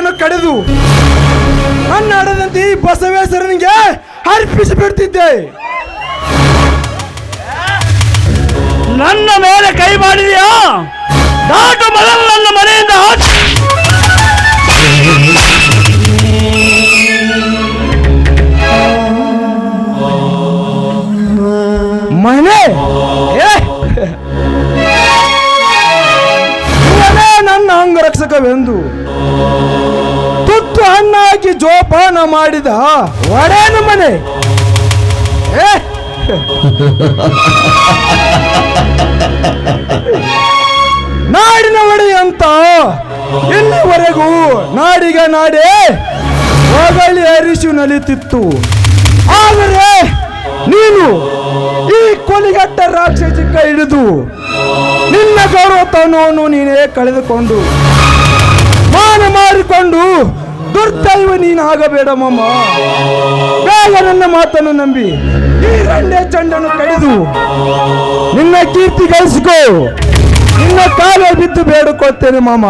ರಟ್ಟೆಯನ್ನು ಕಡಿದು ನನ್ನ ಹಡದಂತೆ ಈ ಬಸವೇಶ್ವರನಿಗೆ ಅರ್ಪಿಸಿ ಬಿಡ್ತಿದ್ದೆ. ನನ್ನ ಮೇಲೆ ಕೈ ಮಾಡಿದೆಯಾ? ದಾಟು ಮೊದಲು ನನ್ನ ಮನೆಯಿಂದ ಮನೆ ನನ್ನ ಅಂಗರಕ್ಷಕವೆಂದು ತುತ್ತು ಅನ್ನ ಹಾಕಿ ಜೋಪಾನ ಮಾಡಿದ ಒಡೆಯನ ಮನೆ. ನಾಡಿನ ಒಡೆಯಂತ ಇಲ್ಲಿವರೆಗೂ ನಾಡಿಗ ನಾಡೇ ಹೊಗಳಿ ಹರಿಸು ನಲಿತಿತ್ತು. ಆದರೆ ನೀನು ಈ ಕೊಲಿಗಟ್ಟ ರಾಕ್ಷಸಿ ಕೈ ಹಿಡಿದು ನಿನ್ನ ಗೌರವತನವನ್ನು ನೀನೇ ಕಳೆದುಕೊಂಡು ಮಾನ ಮಾರಿಕೊಂಡು ದುರ್ದೈವ ನೀನಾಗಬೇಡ ಮಮ್ಮ. ಬೇಗ ನನ್ನ ಮಾತನ್ನು ನಂಬಿ ಈ ರಂಡೆ ಚಂಡನ್ನು ಕಡಿದು ನಿನ್ನ ಕೀರ್ತಿ ಗಳಿಸಿಕೋ. ನಿನ್ನ ಕಾಲೇ ಬಿದ್ದು ಬೇಡಿಕೊಳ್ತೇನೆ ಮಾಮ.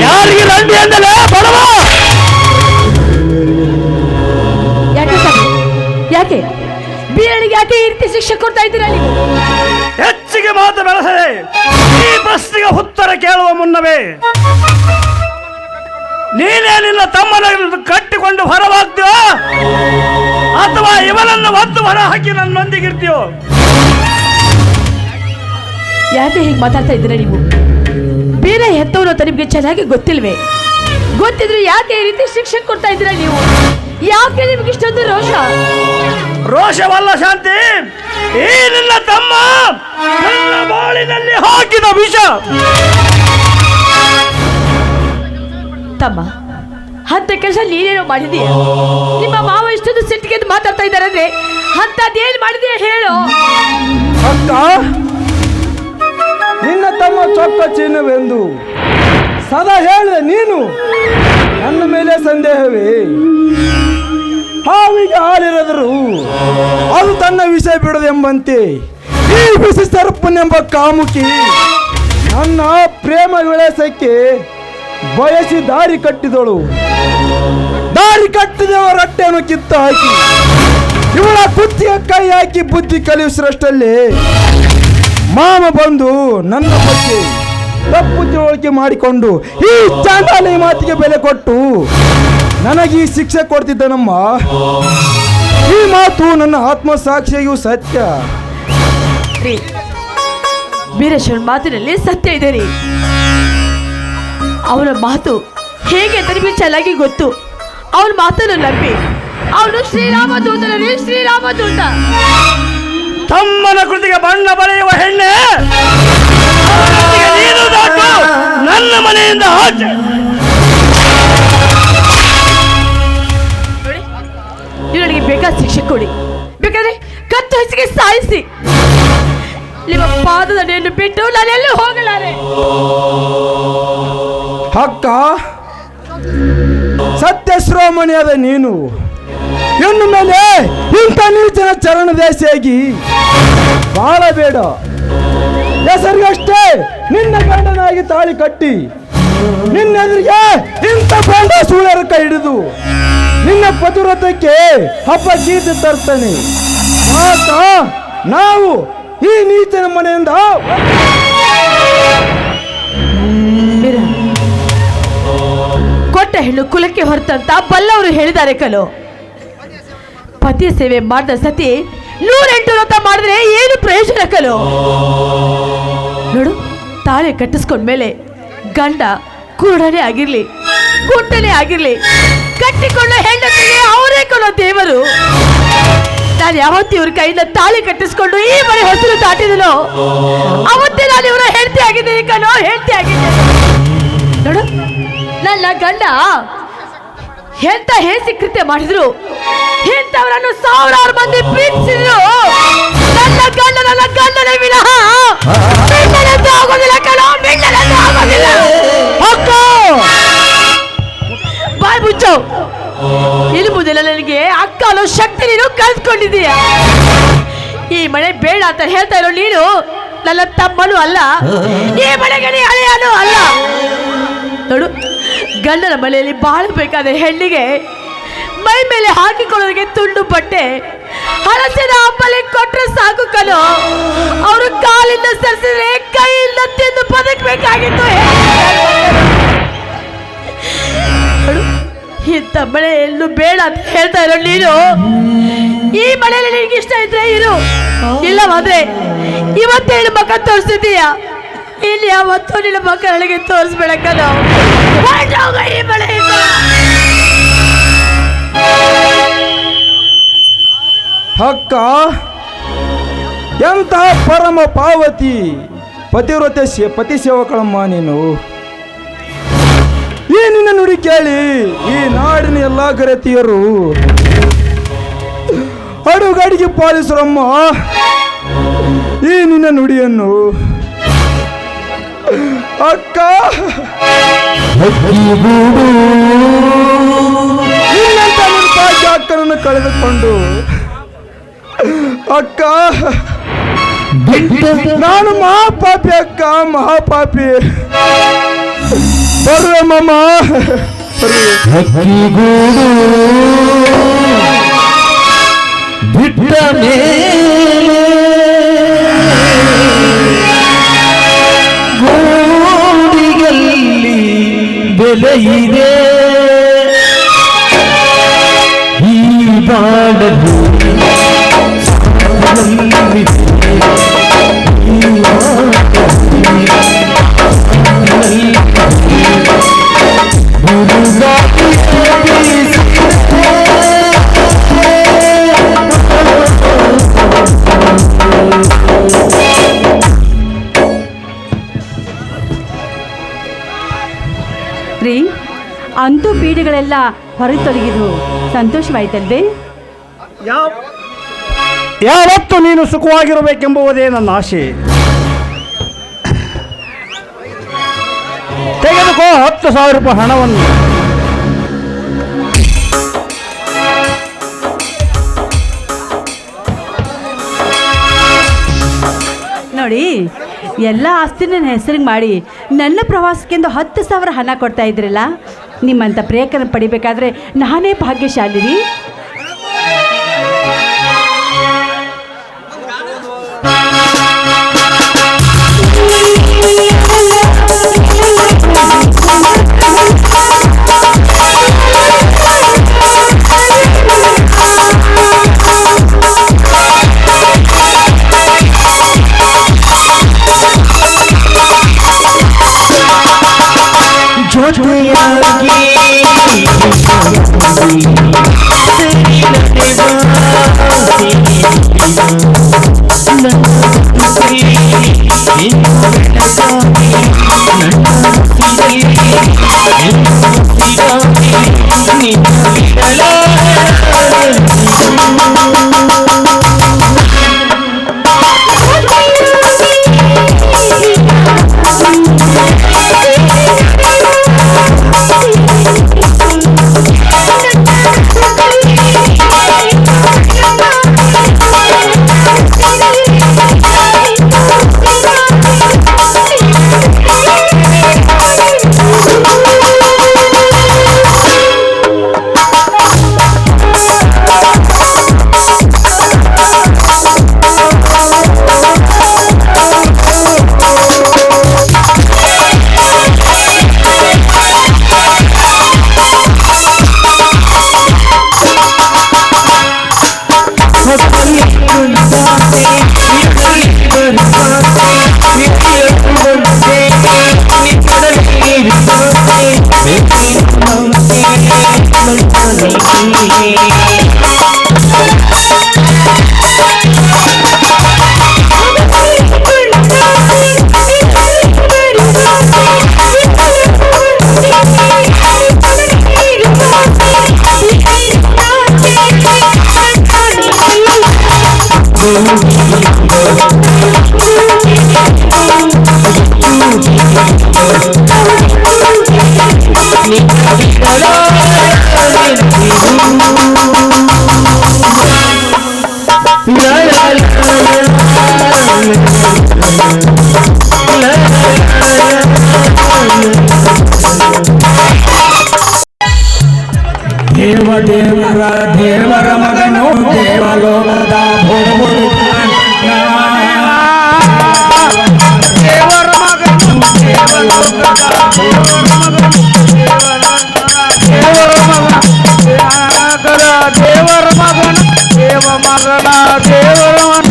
ಯಾರಿಗೆ ರಂಡಿ ಅಂದಲೇ ಬಡವ? ಯಾಕೆ ಬೀರನಿಗೆ ಯಾಕೆ ಈ ರೀತಿ ಶಿಕ್ಷೆ ಕೊಡ್ತಾ ಇದ್ದೀರಾ ನೀವು? ಹೆಚ್ಚಿಗೆ ಮಾತು ಬೆಳೆಸದೆ ಈ ಪ್ರಶ್ನೆಗೆ ಉತ್ತರ ಕೇಳುವ ಮುನ್ನವೇ ನೀನೇ ನಿನ್ನ ತಮ್ಮನ ಕಟ್ಟಿಕೊಂಡು ಹೊರವಾಗ್ತೀಯೋ ಅಥವಾ ಇವನನ್ನು ಒದ್ದು ಹೊರ ಹಾಕಿ ನನ್ನೊಂದಿಗಿರ್ತೀಯೋ? ಯಾಕೆ ಹೀಗೆ ಮಾತಾಡ್ತಾ ಇದ್ದೀರಾ ನೀವು? ಬೇರೆ ಹೆತ್ತವರು ಅಂತ ನಿಮ್ಗೆ ಚೆನ್ನಾಗಿ ಗೊತ್ತಿಲ್ವೇ? ಗೊತ್ತಿದ್ರು ಯಾಕೆ ಈ ರೀತಿ ಶಿಕ್ಷೆ ಕೊಡ್ತಾ ಇದ್ದೀರಾ ನೀವು? ಯಾಕೆ ನಿಮ್ಗೆ ಇಷ್ಟೊಂದು ರೋಷ? ರೋಷವಲ್ಲ ಶಾಂತಿ, ಈ ನಿನ್ನ ತಮ್ಮ ನನ್ನ ಬಾಳಿನಲ್ಲಿ ಹಾಕಿದ ವಿಷ. ತಮ್ಮ ಅಂತ ಕೆಲಸ ನೀನೇನೋ ಮಾಡಿದೀಯ? ನಿಮ್ಮ ಮಾವ ಇಷ್ಟೊಂದು ಸಿಟ್ಟಿಗೆ ಮಾತಾಡ್ತಾ ಇದ್ದಾರೆ ಅಂದ್ರೆ ಅಂತದೇನು ಮಾಡಿದೀಯ ಹೇಳು. ಅಕ್ಕ, ನಿನ್ನ ತಮ್ಮ ಚೊಕ್ಕ ಚಿನ್ನವೆಂದು ಸದಾ ಹೇಳಿದೆ ನೀನು. ನನ್ನ ಮೇಲೆ ಸಂದೇಹವೇ? ಹಾವಿಗೆ ಹಾಲಿರದರು ಅದು ತನ್ನ ವಿಷ ಬಿಡದೆಂಬಂತೆ ಈ ಬಿಸಿ ಸರ್ಪನೆಂಬ ಕಾಮುಕಿ ನನ್ನ ಪ್ರೇಮ ವಿಳಾಸಕ್ಕೆ ಬಯಸಿ ದಾರಿ ಕಟ್ಟಿದಳು. ದಾರಿ ಕಟ್ಟಿದವ ರಟ್ಟೆಯನ್ನು ಕಿತ್ತು ಹಾಕಿ ಇವಳ ಕುತ್ತಿಗೆ ಕೈ ಹಾಕಿ ಬುದ್ಧಿ ಕಲಿಸುವಷ್ಟರಲ್ಲಿ ಮಾಮ ಬಂದು ನನ್ನ ಬಗ್ಗೆ ತಪ್ಪು ತಿಳುವಳಿಕೆ ಮಾಡಿಕೊಂಡು ಈ ಚಾಂಡಾಲಿ ಮಾತಿಗೆ ಬೆಲೆ ಕೊಟ್ಟು ನನಗೆ ಈ ಶಿಕ್ಷೆ ಕೊಡ್ತಿದ್ದನಮ್ಮ. ಈ ಮಾತು ನನ್ನ ಆತ್ಮಸಾಕ್ಷಿಯೂ ಸತ್ಯ. ವೀರೇಶ್ವರ ಮಾತಿನಲ್ಲಿ ಸತ್ಯ ಇದೆ ರೀ. ಅವನ ಮಾತು ಹೇಗೆ ಅಂತ ನಿಮಗೆ ಚೆನ್ನಾಗಿ ಗೊತ್ತು. ಅವನ ಮಾತನ್ನು ನಂಬಿ ಅವನು ಶ್ರೀರಾಮದೂತನೇ, ಶ್ರೀರಾಮದೂತ. ತಮ್ಮನ ಕೃತಿಗೆ ಬಣ್ಣ ಬಳೆಯುವ ಹೆಣ್ಣೆ ನೀನು ದಾಟು ನನ್ನ ಮನೆಯಿಂದ ಆಚೆ. ಇವನಿಗೆ ಬೇಕಾದ ಶಿಕ್ಷೆ ಕೊಡಿ, ಬೇಕಾದ್ರೆ ಕತ್ತು ಹಚ್ಚಿಗೆ ಸಾಯಿಸಿ. ನಿಮ್ಮ ಪಾದದನೆಯನ್ನು ಬಿಟ್ಟು ನಾನೆಲ್ಲೂ ಹೋಗಲಾರೆ. ಅಕ್ಕ, ಸತ್ಯ ಶ್ರೋಮಣಿಯಾದ ನೀನು ಇನ್ನು ಮೇಲೆ ಇಂಥ ನೀಚನ ಚರಣ ದೇಶಿಯಾಗಿ ಬಾಳಬೇಡ. ಹೆಸರಿಗಷ್ಟೇ ನಿನ್ನ ಗಂಡನಾಗಿ ತಾಳಿ ಕಟ್ಟಿ ನಿನ್ನೆದುರಿಗೆ ಇಂಥ ಬಂಡ ಸುಳ್ಯರ ಕೈ ಹಿಡಿದು ನಿನ್ನ ಪತಿವ್ರತಕ್ಕೆ ಹಬ್ಬ ಗೀತೆ ತರ್ತಾನೆ. ನಾವು ಈ ನೀಚನ ಮನೆಯಿಂದ ಕೊಟ್ಟ ಹೆಣ್ಣು ಕುಲಕ್ಕೆ ಹೊರತಂತ ಬಲ್ಲವರು ಹೇಳಿದ್ದಾರೆ ಕಲೋ. ಪತಿಯ ಸೇವೆ ಮಾಡಿದ ಸತಿ 108 ವ್ರತ ಮಾಡಿದ್ರೆ ಏನು ಪ್ರಯೋಜನ ಕಲೋ? ನೋಡು, ತಾಳೆ ಕಟ್ಟಿಸ್ಕೊಂಡ್ಮೇಲೆ ಗಂಡ ಕುರುಡನೇ ಆಗಿರ್ಲಿ, ಕುಂಟನೇ ಆಗಿರ್ಲಿ, ಕಟ್ಟಿಕೊಂಡ ಹೆಂಡತಿಗೆ ಅವರೇ ಕೊಡೋ ದೇವರು. ನಾನು ಯಾವತ್ತೂ ಇವ್ರ ಕೈಯಿಂದ ತಾಳಿ ಕಟ್ಟಿಸ್ಕೊಂಡು ಈ ಮನೆ ಹೊಸರು ದಾಟಿದನೋ ಅವತ್ತೇ ನಾನು ಇವರ ಹೆಂಡತಿ ಆಗಿದ್ದೀನಿ ಕಣೋ, ಹೆಂಡತಿ ಆಗಿದ್ದೇನೆ. ನೋಡು, ನನ್ನ ಗಂಡ ಎಂತ ಹೇಸಿ ಕೃತ್ಯ ಮಾಡಿದ್ರು, ಇಂಥವರನ್ನು 1000 ಮಂದಿ ಪ್ರೀತಿಸಿದ್ರು, ನನ್ನ ಗಂಡನೇ ವಿನಃ ಮಿಂಡನೆಂದು ಆಗೋದಿಲ್ಲ ಕಣೋ, ಮಿಂಡನೆಂದು ಆಗೋದಿಲ್ಲ. ಬಾಯ್ ಮುಚ್ಚೋ. ಇಲ್ಬುದಿಲ್ಲ ನನಗೆ ಅಕ್ಕ ಅನ್ನೋ ಶಕ್ತಿ ನೀನು ಕಲ್ತ್ಕೊಂಡಿದೀಯ. ಈ ಮನೆ ಬೇಡ ಅಂತ ಹೇಳ್ತಾ ಇರೋ ನೀನು ನನ್ನ ತಮ್ಮನೂ ಅಲ್ಲ, ಈ ಮನೆಗೆ ನೀ ಹಳೆಯನೂ ಅಲ್ಲ. ನೋಡು, ಗಂಡನ ಮನೆಯಲ್ಲಿ ಬಾಳಬೇಕಾದ ಹೆಣ್ಣಿಗೆ ಮೈ ಮೇಲೆ ಹಾಕಿಕೊಳ್ಳೋದಕ್ಕೆ ತುಂಡು ಬಟ್ಟೆ ಹಳಸಿನ ಹಬ್ಬಲಿ ಕೊಟ್ರೆ ಸಾಕು ಕಣೋ. ಅವರು ಕಾಲಿಂದ ಸರಿಸಿದ್ರೆ ಕೈಯಿಂದ ತಿಂದು ಬದುಕಬೇಕಾಗಿತ್ತು. ಇಂಥ ಮಳೆ ಎಲ್ಲೂ ಬೇಡ ಅಂತ ಹೇಳ್ತಾ ಇರೋ ನೀನು, ಈ ಮಳೆಯಲ್ಲಿ ನಿನಗೆ ಇಷ್ಟ ಇದ್ರೆ ಇರು, ಇಲ್ಲವಾದ್ರೆ ಇವತ್ತೇನು ಮಕ್ಕ ತೋರಿಸಿದೀಯ, ಇಲ್ಲಿ ಯಾವತ್ತೂ ನಿನ್ನ ಮಕ್ಕ ನನಗೆ ತೋರಿಸ್ಬೇಡ ಕಣೋ. ಈ ಮಳೆಯಿಂದ ಅಕ್ಕ, ಎಂಥ ಪರಮ ಪಾವತಿ ಪತಿವ್ರತೆ ಪತಿ ಸೇವಕಳಮ್ಮ ನೀನು. ಈ ನಿನ್ನ ನುಡಿ ಕೇಳಿ ಈ ನಾಡಿನ ಎಲ್ಲ ಗರತಿಯರು ಅಡುಗಡಿಗೆ ಪಾಲಿಸರಮ್ಮ ಈ ನಿನ್ನ ನುಡಿಯನ್ನು. ಅಕ್ಕ, ನಿನ್ನಂತ ನನ್ನ ತಾಯಿ ಅಕ್ಕನನ್ನು ಕಳೆದುಕೊಂಡು ಅಕ್ಕ ನಾನು ಮಹಾಪಾಪಿ ಅಕ್ಕ, ಮಹಾಪಾಪಿ. ಬರ್ರೆ ಮಾಮ, ಬಿಟ್ಟ ಮೇಲೆ ಗೋಡಿಗಲ್ಲಿ ಬೆಲೆ ಇದೆ, ಈ ಬಾಡಲು ರೀ, ಅಂತೂ ಪೀಡೆಗಳೆಲ್ಲ ಹೊರತೊಲಗಿದ್ವು, ಸಂತೋಷವಾಯ್ತಲ್ವೇ? ಯಾವತ್ತು ನೀನು ಸುಖವಾಗಿರಬೇಕೆಂಬುವುದೇ ನನ್ನ ಆಶೆ. ತೆಗೆದುಕೋ 10,000 ರೂಪಾಯಿ ಹಣವನ್ನು. ನೋಡಿ, ಎಲ್ಲ ಆಸ್ತಿ ನನ್ನ ಹೆಸರಿಗೆ ಮಾಡಿ ನನ್ನ ಪ್ರವಾಸಕ್ಕೆಂದು 10,000 ಹಣ ಕೊಡ್ತಾ ಇದ್ರಲ್ಲ, ನಿಮ್ಮಂಥ ಪ್ರಿಯಕರನ್ನು ಪಡಿಬೇಕಾದ್ರೆ ನಾನೇ ಭಾಗ್ಯಶಾಲಿ ರೀ. ಲೋಕದ ಬುಡಬುಡುಕ ದೇವರ ಮಗನು ದೇವಲೋಕದ ದೇವರ ಮಗನ ದೇವ ಮಗನ ದೇವರ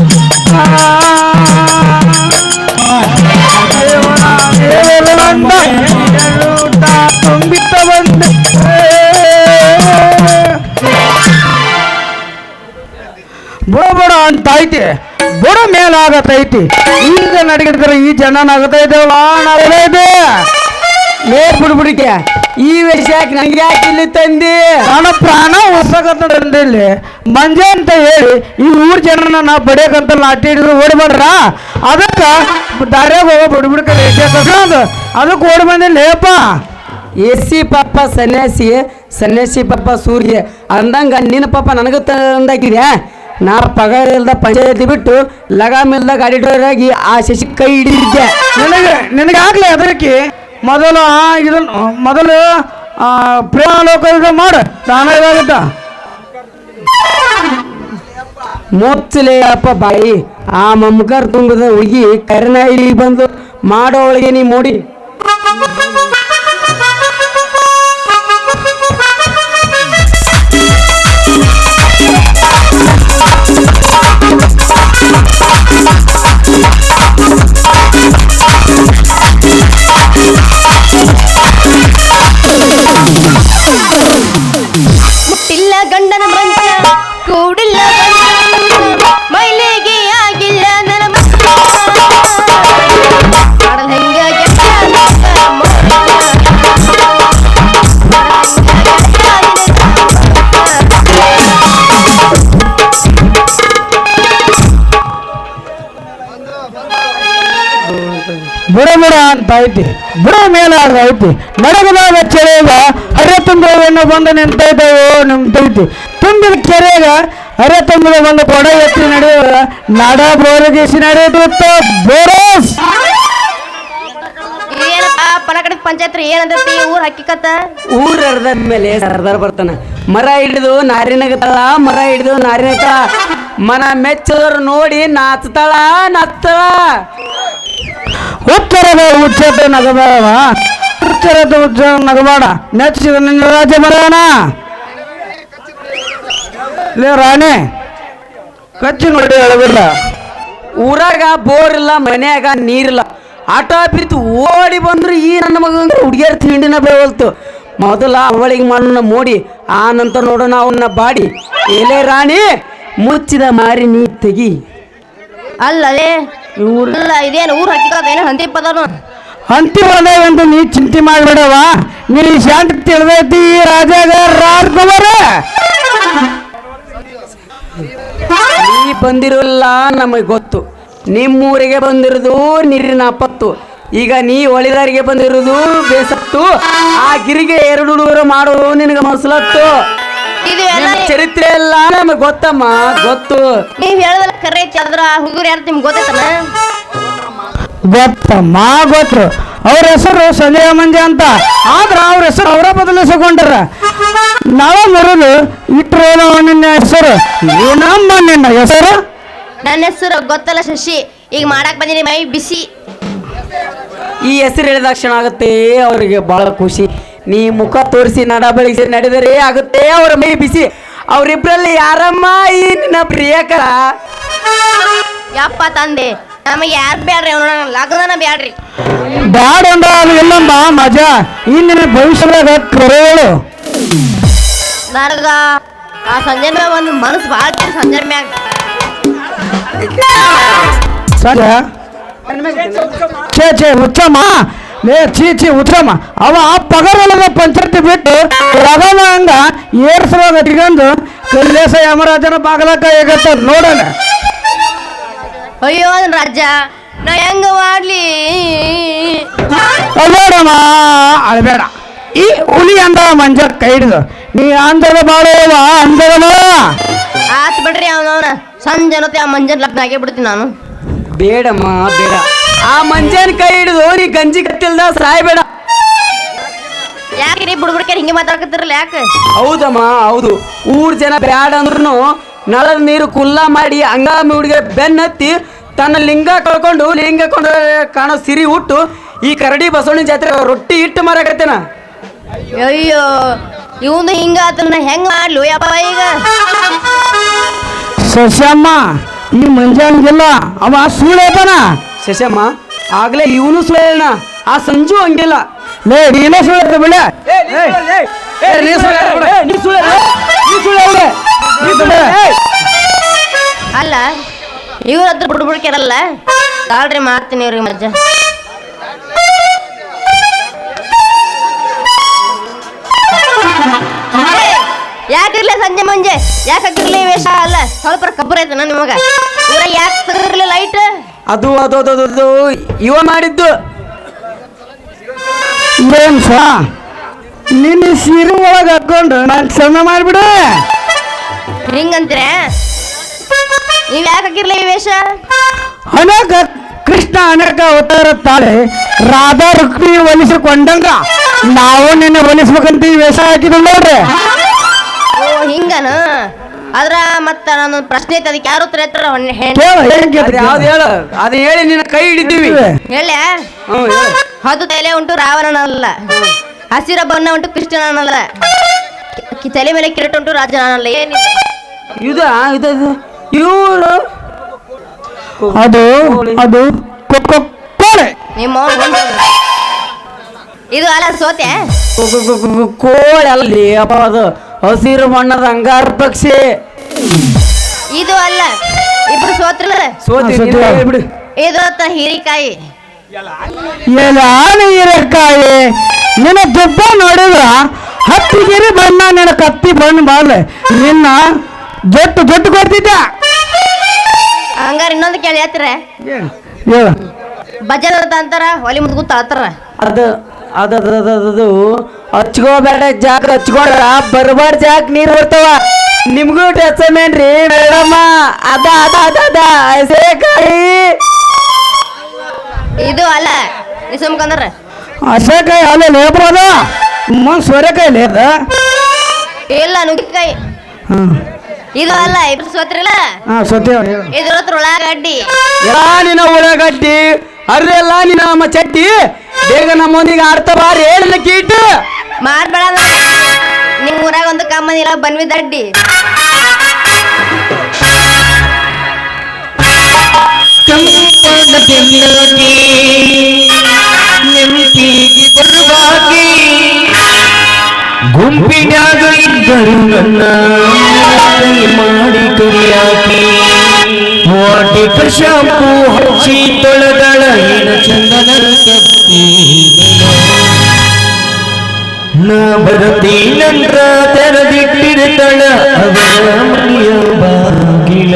ತುಂಬಿತ ಬಂದ ಬುಡ ಅಂತ ಐತಿ ಬುಡ ಮೇಲಾಗತೈತಿ ಈಗ ನಡಗಿದ್ರೆ ಈ ಜನನಾಗತೈತಲ್ಲ ನಾಗತೈತಿ ಬಿಡ್ಬಿಡಿಕೆ ಈ ವಿಷಯಕ್ಕೆ ನನಗೆ ಯಾಕೆ ಇಲ್ಲಿ ತಂದಿ? ನನ್ನ ಪ್ರಾಣ ಹೊಸಕತ್ತಲ್ಲಿ ಮಂಜೆ ಅಂತ ಹೇಳಿ ಈ ಊರ್ ಜನರನ್ನ ನಾ ಬಡಿಯಕಂತ ಲಾಟಿ ಹಿಡಿದ್ರು ಓಡಿ ಬಂದ್ರ ಅದಕ್ಕೆ ದಾರ್ಯಾಗ ಹೋಗೋ ಬಿಡ್ಬಿಡ್ಕಲ್ಲ ಅದಕ್ಕೆ ಓಡಿ ಬಂದಿಲ್ಲಪ್ಪ. ಎಸಿ ಪಾಪ ಸನ್ಯಾಸಿ ಪಾಪ ಸೂರ್ಯ ಅಂದಂಗ ನಿನ್ನ ಪಾಪ ನನಗೆ ತಂದಾಕಿದ್ಯಾ? ನಾ ಪಗಾರ ಇಲ್ದ ಪಂಚಾಯತಿ ಬಿಟ್ಟು ಲಗಾಮಿಲ್ದ ಗಾಡಿ ಡ್ರೈವರ್ ಆಗಿ ಆ ಶಶಿ ಕೈ ಹಿಡಿದಿದ್ದೆ. ನಿನಗಾಗ್ಲಿ ಅದಕ್ಕೆ ಮೊದಲು ಪ್ರೇಮ ಲೋಕ ಇದು ಮಾಡು ತಾನ ಇದಾಗುತ್ತ. ಮುಚ್ಚಲೇ ಅಪ್ಪ ಬಾಯಿ ಆ ಮಮ್ಮಕರ್ ತುಂಬಿದ ಹುಡುಗಿ ಕರಿನ ಇಲ್ಲಿ ಬಂದು ಮಾಡೋ ಒಳಗೆ ನೀ ಮೋಡಿ ಮುಟ್ಟಿಲ್ಲ ಗಂಡನ ಮಂಚ ಕೂಡಿಲ್ಲ ಮೈಲಿಗೆ ಆಗಿಲ್ಲ ನನ್ನ ಮಾಡಲ್ ಹೆಂಗ ಬುಡ ಅಂತ ಐತಿ ಬುಡ ಮೇಲಾಗ ಐತಿ ನಡಗದಾಗ ಚೆರೆಗ ಅರೆ ತುಂಬಿನ ಬಂದು ನಿಂತೈತವೋ ನಿಂತೈತಿ ತುಂಬಿದ ಕೆರೆಗ ಅರೆ ತುಂಬಿದ ಬಂದು ಕೊಡ ಎತ್ತಿ ನಡೆಯುವ ನಡ ಬೋರಗೇಸಿ ನಡೆಯುತ್ತ ಬೋರಸ್ ಏನಪ್ಪ ಪನಕಡ ಪಂಚಾಯತ್ ಏನಂತೈತಿ ಊರ್ ಹಕ್ಕಿಕತ್ತ ಊರ್ ಅರ್ಧ ಮೇಲೆ ಸರ್ದಾರ್ ಬರ್ತಾನ. ಮರ ಹಿಡಿದು ನಾರಿನಗತಾಳ ಮರ ಹಿಡಿದು ನಾರಿನಗತಾಳ ಮನ ಮೆಚ್ಚದವ್ರು ನೋಡಿ ನಾಚ್ತಾಳ ಉತ್ತರದ ಉಚ್ಚತ ನಗಬೇಡ ಉತ್ತರದ ಉಚ್ಚ ನಗಬೇಡ ನೆಚ್ಚಿದ ನಿನ್ನ ರಾಜ್ಯ ಬರೋಣ ಲೇ ರಾಣಿ ಕಚ್ಚಿ ನೋಡಿ ಹೇಳಬಿಡ್ರ. ಊರಾಗ ಬೋರ್ ಇಲ್ಲ ಮನ್ಯಾಗ ನೀರಿಲ್ಲ ಆಟೋ ಬಿತ್ತು ಓಡಿ ಬಂದ್ರು ಈ ನನ್ನ ಮಗ ಹುಡುಗಿಯರ್ ತಿಂಡಿನ ಬೇವಲ್ತು. ಮೊದಲ ಅವಳಿಗೆ ಮಾಡೋಣ ಮೋಡಿ ಆ ನಂತರ ನೋಡೋಣ ಅವನ್ನ ಬಾಡಿ. ಎಲೆ ರಾಣಿ ಮುಚ್ಚಿದ ಮಾರಿ ನೀ ತೆಗಿ. ಅಲ್ಲೇ ಅಲ್ಲ ಇದೇನು ಊರ್ ಹಕ್ಕಿಕತ್ತ ಏನು ಹಂತಿ ಪದನು ಅಂತಿಮ ಅಂತ ನೀ ಚಿಂತೆ ಮಾಡ್ಬೇಡವ. ನೀ ಶಾಂತಿ ತಿಳಿದೈತಿ ರಾಜಾಗ ರಾಜ್ಕುಮಾರ ನೀ ಬಂದಿರೋಲ್ಲ ನಮಗೆ ಗೊತ್ತು. ನಿಮ್ಮೂರಿಗೆ ಬಂದಿರೋದು ನೀರಿನ ಅಪ್ಪತ್ತು. ಈಗ ನೀ ಒಳಿದಾರಿಗೆ ಬಂದಿರೋದು ಬೇಸತ್ತು. ಆ ಗಿರಿಗೆ 2 ಹುಡುಗರು ಮಾಡೋದು ನಿನಗೆ ಮಸಲತ್ತು. ಇದು ಎಲ್ಲ ಚರಿತ್ರೆ ಎಲ್ಲ ನಮಗೆ ಗೊತ್ತಮ್ಮ ಗೊತ್ತು. ನೀವ್ ಹೇಳದಲ್ಲ ಕರೆ ಐತಿ ಅದ್ರ ಹುಡುಗರು ಯಾರು ನಿಮ್ಗೆ ಗೊತ್ತೈತನ ಗೊತ್ತಮ್ಮ ಗೊತ್ತು. ಅವ್ರ ಹೆಸರು ಸಂಜಯ ಮಂಜೆ ಅಂತ ಆದ್ರ ಅವ್ರ ಹೆಸರು ಅವರ ಬದಲಿಸಿಕೊಂಡಾರ. ನಾವೇ ಬರೋದು ಇಟ್ರು ನಿನ್ನ ಹೆಸರು ಏನಮ್ಮ ನಿನ್ನ ಹೆಸರು? ನನ್ನ ಹೆಸರು ಗೊತ್ತಲ್ಲ ಶಶಿ. ಈಗ ಮಾಡಕ್ ಬಂದಿನಿ ಮೈ ಬಿಸಿ. ಈ ಹೆಸರು ಹೇಳಿದ ಕ್ಷಣ ಆಗುತ್ತೆ ಅವರಿಗೆ ಬಹಳ ಖುಷಿ. ನೀ ಮುಖ ತೋರಿಸಿ ನಡ ಬೆಳಗಿಸಿ ನಡೆದರೆ ಆಗುತ್ತೆ ಅವರ ಮೈ ಬಿಸಿ. ಅವರಿಬ್ಬರಲ್ಲಿ ಯಾರಮ್ಮ ಈ ನಿನ್ನ ಪ್ರಿಯಕರ? ಯಪ್ಪ ತಂದೆ ನಮಗೆ ಯಾರು ಬ್ಯಾಡ್ರಿ ಅವ್ನ ಲಗ್ನ ಬ್ಯಾಡ್ರಿ. ಬ್ಯಾಡ ಅಂದ್ರ ಅದು ಇಲ್ಲಮ್ಮ ಮಜಾ. ಇಂದಿನ ಭವಿಷ್ಯದಾಗ ಕರೋಳು ನನಗ ಆ ಸಂಜೆ ಮ್ಯಾಗ ಒಂದು ಮನಸ್ಸು ಭಾಳ ಸಂಜೆ ಮ್ಯಾಗ ಸರಿ ಛೇ ಉತ್ತಮ ಲೇ ಚೀ ಉತ್ತಮ ಅವ ಪಗರೊಳಗ ಪಂಚಾಯತಿ ಬಿಟ್ಟು ರಗಮ ಹಂಗ ಏರ್ಸವಾಗ ಇಟ್ಕೊಂಡು ಕಲ್ಲೇಸ ಯಮರಾಜನ ಬಾಗಲಕ್ಕ ಹೇಗತ್ತ ನೋಡೋಣ. ಅಯ್ಯೋ ಅದನ್ನ ರಾಜ ನಾ ಹೆಂಗ ಮಾಡ್ಲಿ? ಅಲ್ಬೇಡಮ್ಮ ಅಳ್ಬೇಡ. ಈ ಹುಲಿ ಅಂದ ಮಂಜ ಕೈ ಹಿಡಿದು ನೀ ಅಂದದ ಬಾಳುವ ಅಂದದ ಬಾಳ ಆತ್ ಬಿಡ್ರಿ ಅವನವನ ಸಂಜೆ ಅನ್ನತ್ತೆ ಆ ಮಂಜನ್ ಲಗ್ನ ಆಗೇ ಬಿಡ್ತೀನಿ ನಾನು. ಬೇಡಮ್ಮ ಬೇಡ. ಆ ಮಂಜಾನ ಕೈ ಹಿಡಿದು ನೀ ಗಂಜಿ ಕತ್ತಿಲ್ದ ಸಾಯ್ಬೇಡ. ಯಾಕೆ ರೀ ಬುಡ್ಬುಡ್ಕೆ ಹಿಂಗೆ ಮಾತಾಡ್ಕತ್ತಿರಲ್ಲ ಯಾಕೆ? ಹೌದಮ್ಮ ಹೌದು. ಊರ್ ಜನ ಬ್ಯಾಡ ಅಂದ್ರೂ ನಳದ ನೀರು ಕುಲ್ಲ ಮಾಡಿ ಹಂಗಾಮಿ ಹುಡುಗಿ ಬೆನ್ನತ್ತಿ ತನ್ನ ಲಿಂಗ ಕಳ್ಕೊಂಡು ಕಾಣೋ ಸಿರಿ ಹುಟ್ಟು ಈ ಕರಡಿ ಬಸವಣ್ಣ ಜಾತ್ರೆ ರೊಟ್ಟಿ ಇಟ್ಟು ಮಾರಾಕತ್ತೇನ. ಅಯ್ಯೋ ಇವನು ಹಿಂಗ ಅದನ್ನ ಹೆಂಗ್ ಮಾಡ್ಲು ಯಪ್ಪ ಈಗ ಸಸ್ಯಮ್ಮ ಈ ಮಂಜಾಂಗಿಲ್ಲ ಅವ ಸುಳ್ಳೇತನ. ಶಶಮ್ಮ ಆಗ್ಲೇ ಇವನು ಸುಳ್ಳೇನ, ಆ ಸಂಜು ಹಂಗಿಲ್ಲ. ಲೇ ನೀನೇ ಸುಳ್ಳ ಬಿಡ. ಅಲ್ಲ ಇವ್ರ ಹತ್ರ ಬಿಡ್ಬಿಡ್ಕ್ಯಾರಲ್ಲ ತಾಳ್ರಿ ಮಾಡ್ತೀನಿ ಇವ್ರಿಗೆ ಮಜ್ಜ. ಯಾಕಿರ್ಲಿ ಸಂಜೆ ಮುಂಜೆ ಯಾಕಿರ್ಲಿ ವೇಷ ಅಲ್ಲ ಸ್ವಲ್ಪ ಕಬ್ಬರ ಐತನ ನಿಮಗ ಇವ್ರ ಯಾಕೆ ತೆಗಿರ್ಲಿ ಲೈಟ್? ಅದು ಅದು ಅದು ಅದು ಇವ ಮಾಡಿದ್ದು. ಏನ್ ಸಾ ನಿನ್ನ ಸೀರೆ ಒಳಗೆ ಹಾಕೊಂಡು ನಾನು ಕ್ಷಮೆ ಮಾಡಿಬಿಡು. ಹಿಂಗಂತೀರ ನೀವ್ ಯಾಕೆ ಹಾಕಿರ್ಲಿ ಈ ವೇಷ? ಅನೇಕ ಕೃಷ್ಣ ಅನೇಕ ಅವತಾರ ತಾಳೆ ರಾಧಾ ರುಕ್ಮಿಣಿ ಒಲಿಸಿಕೊಂಡಂಗ ನಾವು ನಿನ್ನೆ ಒಲಿಸ್ಬೇಕಂತ ಈ ವೇಷ ಹಾಕಿದ್ರು ನೋಡ್ರಿ. ಓ ಹಿಂಗನ ಅದ್ರ ಮತ್ತ ನಾನೊಂದು ಪ್ರಶ್ನೆ ಐತೆ ಅದಕ್ಕೆ ಯಾರು ಉತ್ತರ ಹೇಳ್ತಾರ ಕೇಳ ಏನ್ ಅದು ಯಾವ್ದು ಹೇಳು, ಅದು ಹೇಳಿ ನಿನ್ನ ಕೈ ಹಿಡಿತೀವಿ. ಹೇಳ ಹದ್ದು ತಲೆ ಉಂಟು ರಾವಣನಲ್ಲ, ಹಸಿರ ಬಣ್ಣ ಉಂಟು ಕೃಷ್ಣನಲ್ಲ, ತಲೆ ಮೇಲೆ ಕಿರೀಟ ಉಂಟು ರಾಜನಲ್ಲ. ಏನಿದೆ ಇದು ಇದು ಇವರು ಅದು ಅದು ಕೋಳೆ ನಿಮ್ಮ ಇದು ಅಲ್ಲ ಸೋತೆ ಕೋಳಿ ಅಲ್ಲಿ ಅಪ್ಪ, ಅದು ಹಸಿರು ಬಣ್ಣದ ಅಂಗಾರ ಪಕ್ಷಿ. ಇದು ಅಲ್ಲ ಇಬ್ರು ಸೋತ್ರಲ್ಲ ಬಿಡು. ಇದು ಹೀರಿಕಾಯಿ. ಎಲಾನು ಹೀರೆಕಾಯಿ ನಿನ್ನ ದುಬ್ಬ ನೋಡಿದ್ರ ಹತ್ತಿಗಿರಿ ಬಣ್ಣ ನಿನ್ನ ಕತ್ತಿ ಬಣ್ಣ ಬಾರ್ಲೆ ನಿನ್ನ ಜೊಟ್ಟು ಜೊಟ್ಟು ಕೊಡ್ತಿದ್ದ. ಹಂಗಾರ ಇನ್ನೊಂದು ಕೇಳಿ ಹೇಳ್ತೀರ ಹೇಳ ಭಜನ ಅಂತಾರ ಒಲಿ ಮುದ್ಗು ತಾಳ್ತಾರ. ಅದು ಅದು ಅದು ಹಚ್ಕೋಬೇಡ ಜಾಗ, ಹಚ್ಕೊಂಡ್ರ ಬರ್ಬಾರ್ ಜಾಗ ನೀರು ಬರ್ತಾವ. ನಿಮ್ಗೂ ಟಚಮೇನ್ರಿ ಮೇಡಮ್ಮ? ಅದ ಅದ ಅದ ಅದ ಹಸೆಕಾಯಿ. ಇದು ಅಲ್ಲ ನೀ ಸುಮ್ಕಂದ್ರ ಹಸೆಕಾಯಿ ಅಲ್ಲ ಲೇಬ್ರದ ಸೋರೆಕಾಯಿ ಲೇದ ಇಲ್ಲ ನುಗ್ಗಿಕಾಯಿ. ಇದು ಅಲ್ಲ ಇಬ್ರು ಸೋತ್ರಲ್ಲ ಸತ್ಯ ಇದ್ರ ಹತ್ರ ಉಳ್ಳಾಗಡ್ಡಿ. ಎಲ್ಲ ನಿನ್ನ ಉಳ್ಳಾಗಡ್ಡಿ ಅರ್ರೆಲ್ಲ ನಿನ್ನ ನಮ್ಮ ಚಟ್ಟಿ. ಬೇಗ ನಮ್ಮೊಂದಿಗೆ ಆಡ್ತಾ ಬಾರಿ ಹೇಳಿಲ್ಲ ಕೀಟು ಮಾಡ್ಬೇಡ ನಿಮ್ ಊರಾಗ ಒಂದು ಕಮ್ಮನಿಲ್ಲ ಬನ್ವಿ ದಡ್ಡಿ. ಗುಂಪಿನ್ಯಾಗ ಇದ್ದರು ನನ್ನ ಮಾಡಿ ಕರಿಯಾಕಿ ವಾಟಿಕ ಶಾಂಪು ಹಚ್ಚಿ ತೊಳೆದಳ ಚಂದನ ಕತ್ತಿ ನಾ ಬರತೀನಂದ್ರ ತೆರೆದಿಟ್ಟಿರ್ತಾಳ ಅವರ ಮನೆಯ ಬಾಗಿಲ.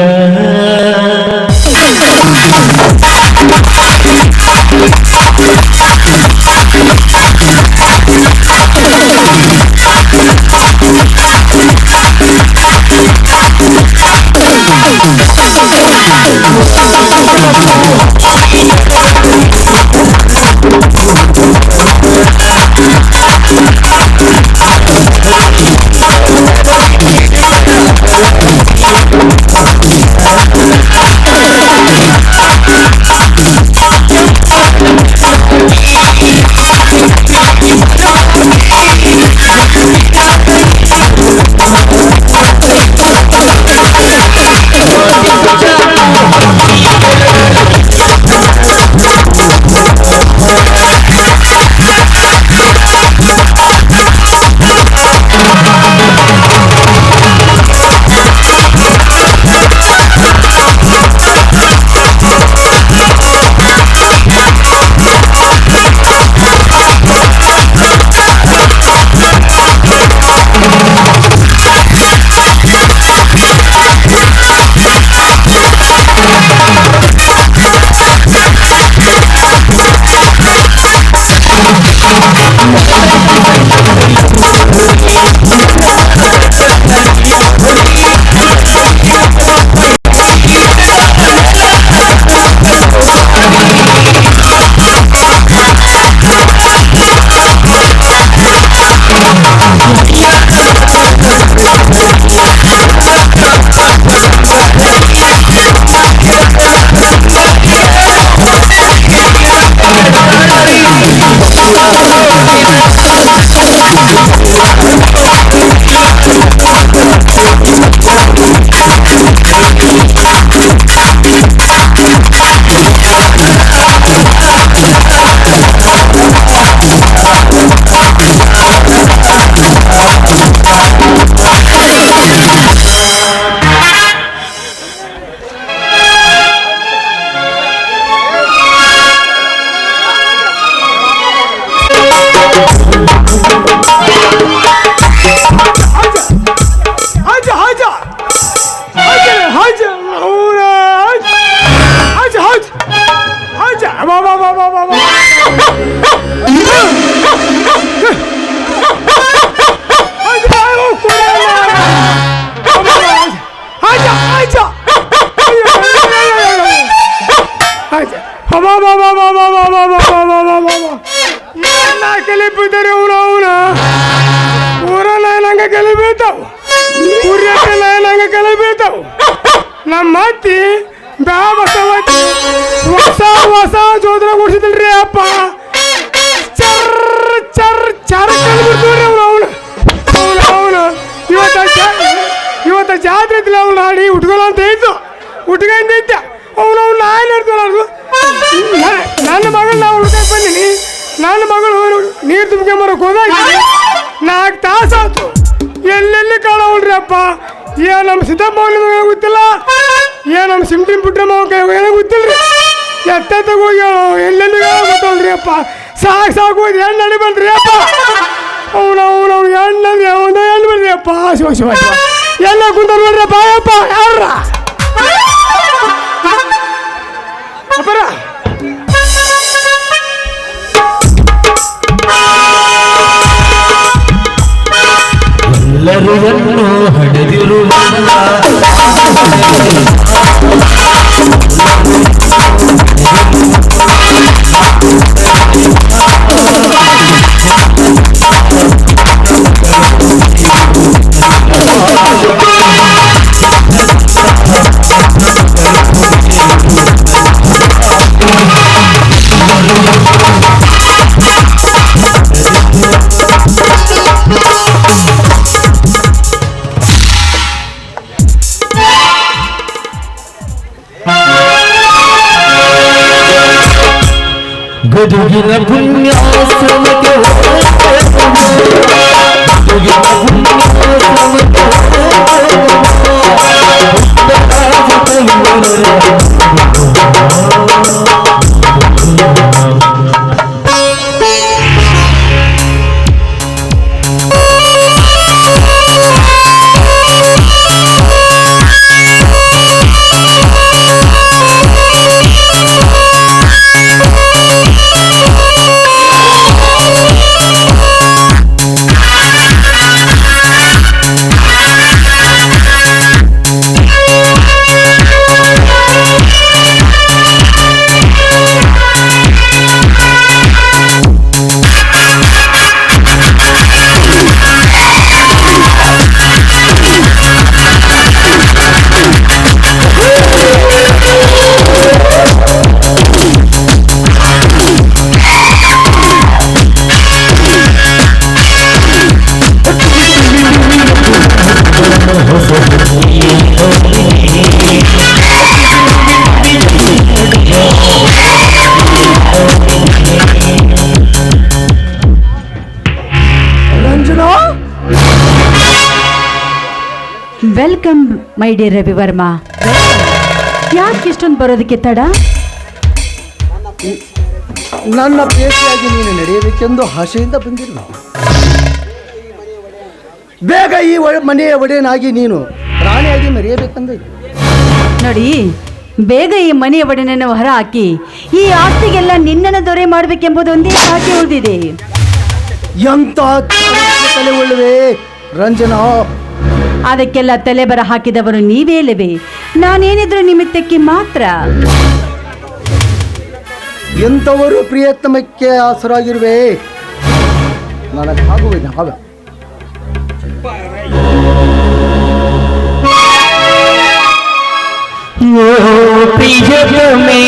ಕಲೆ ಬೀಳ್ತಾವ ಉರಿಯಕ್ಕೆಲ್ಲ ನಂಗೆ ಕಲೆ ಬೀಳ್ತಾವ ನಮ್ಮ ಅತ್ತಿ ಹೊಸ ಹೊಸ ಜೋದ್ರ ಕೊಡ್ಸಿದ್ರಿ ಅಪ್ಪ ಚರ್ ಚರ್ ಚರ್ ಕಲ್ಬಿಡ್ತೀವ್ರಿ ಅವನು ಇವತ್ತ ಜಾತ್ರೆ ಅವ್ನು ಆಡಿ ಉಟ್ಕೊಳ್ಳೋ ಅಂತ ಇತ್ತು ಉಟ್ಕೊಂಡು ಇದ್ದ ಅವನು ನಾನು ಇರ್ತಾಳು ನನ್ನ ಮಗಳು ನಾವು ಹುಡ್ಕೊಂಡು ಬಂದೀನಿ ನನ್ನ ಮಗಳು ನೀರು ತುಂಬ್ಕೊಂಬರಕ್ಕೆ ಹೋದಾಗ 4 ತಾಸು ಆಯ್ತು ಎಲ್ಲೆಲ್ಲಿ ಕಾಣವಲ್ರಿ ಅಪ್ಪ ಏ ನಮ್ಮ ಸಿದ್ದಪ್ಪ ಅವನಿಗೆ ಗೊತ್ತಿಲ್ಲ ಏ ನಮ್ಮ ಸಿಮ್ಟಿನ್ ಪುಟ್ರಮ್ಮ ಏನೋ ಗೊತ್ತಿಲ್ರಿ ಎತ್ತ ಹೋಗಿ ಎಲ್ಲೆಲ್ಲಿ ಗೊತ್ತವಲ್ರಿ ಅಪ್ಪ ಸಾಕು ಹೆಣ್ಣು ನಡಿ ಬಂದ್ರಿ ಅಪ್ಪ ಅವನು ಹೆಣ್ಣಂದ್ರೆ ಅವನು ಹೆಣ್ಣು ಬಂದ್ರಿ ಅಪ್ಪ ಶಿವ ಎಲ್ಲ ಕುಂತ ನೋಡ್ರಿ ಬಾಯಪ್ಪ ಯಾರ ಅಪ್ಪರ ಎಲ್ಲರೂ ಹಡೆದಿರುವ ಗದುಗಿನ ಪುಣ್ಯಾಶ್ರಮಕ್ಕೆ ವೆಲ್ಕಮ್ ಮೈ ಡಿಯರ್ ರವಿವರ್ಮ. ಯಾಕೆ ಇಷ್ಟೊಂದು ಬರೋದಕ್ಕೆ ತಡ? ನನ್ನ ಭೇಟಿಯಾಗಿ ನೀನು ನಡೆಯಬೇಕೆಂದು ಆಶೆಯಿಂದ ಬಂದಿಲ್ಲ. ಬೇಗ ಈ ಮನೆಯ ಒಡೆಯನಾಗಿ ನೀನು ರಾಣಿಯಾಗಿ ಮೆರೆಯಬೇಕಂದ. ನೋಡಿ, ಬೇಗ ಈ ಮನೆಯ ಒಡೆಯನನ್ನು ಹೊರ ಹಾಕಿ ಈ ಆಸ್ತಿಗೆಲ್ಲ ನಿನ್ನನ್ನು ದೊರೆ ಮಾಡಬೇಕೆಂಬುದು ಒಂದೇ ಬಾಕಿ ಉಳಿದಿದೆ. ಎಂತ ತಲೆ ಒಳ್ಳುವೆ ರಂಜನಾ. ಅದಕ್ಕೆಲ್ಲ ತಲೆಬರ ಹಾಕಿದವರು ನೀವೇ ಅಲ್ಲವೇ? ನಾನೇನಿದ್ರು ನಿಮಿತ್ತಕ್ಕೆ ಮಾತ್ರ. ಎಂಥವರು ಪ್ರಿಯತಮಕ್ಕೆ ಆಸರಾಗಿರುವೆ. ನನಗಾಗುವೆ ಆಗ ಪ್ರಿಯತಮೇ